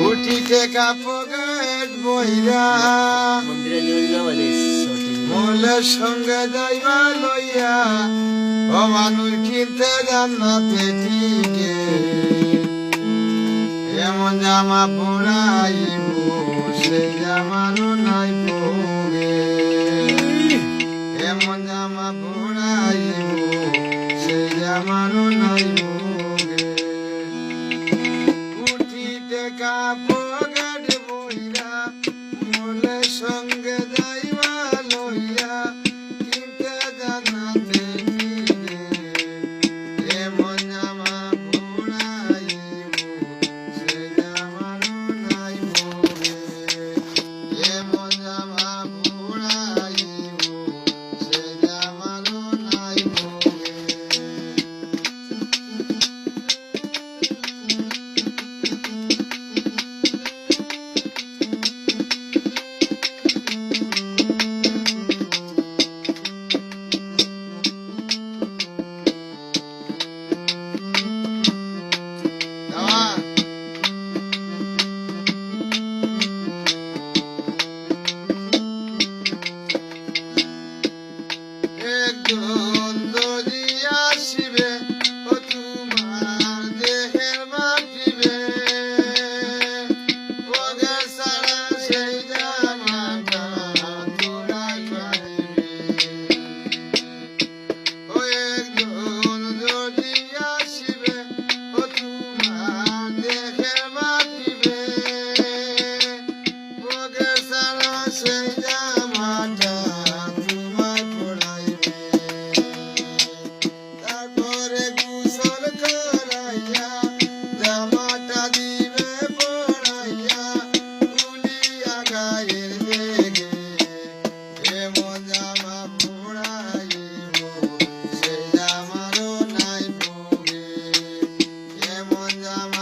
উঠিতে কাপড়ের বইরা মলের সঙ্গে যাইবা লইয়া ও মানুষ কিনতে জান্নাতে টিকে এমন জামা পরাইব সেই জামারও নাই পরে এমন জামা পরাইব সেই জামারও নাই পরে উঠিতে কাপড়ের বইরা মলের সঙ্গে যাইবা লইয়া কিনতে জান্নাতে টিকে এমন জামা পরাইব সেই জামারও নাই পরে এমন জামা পরাইব সেই জামারও নাই পরে একজন যদি আসিবে ও তোমার দেহের মাটিবে পগের সারা সেই জামাটা তোরাই পাইবে ও একজন যদি আসিবে ও তোমার দেহের মাটিবে পগের সারা সেই জামাটা তোমায় পড়াইবে তারপরে গোসল করাইয়া জামাটা দিবে পড়াইয়া তুলিয়া গায়ের বেগে এমন জামা পড়াইব সেই জামারও নাই পরে এমন জামা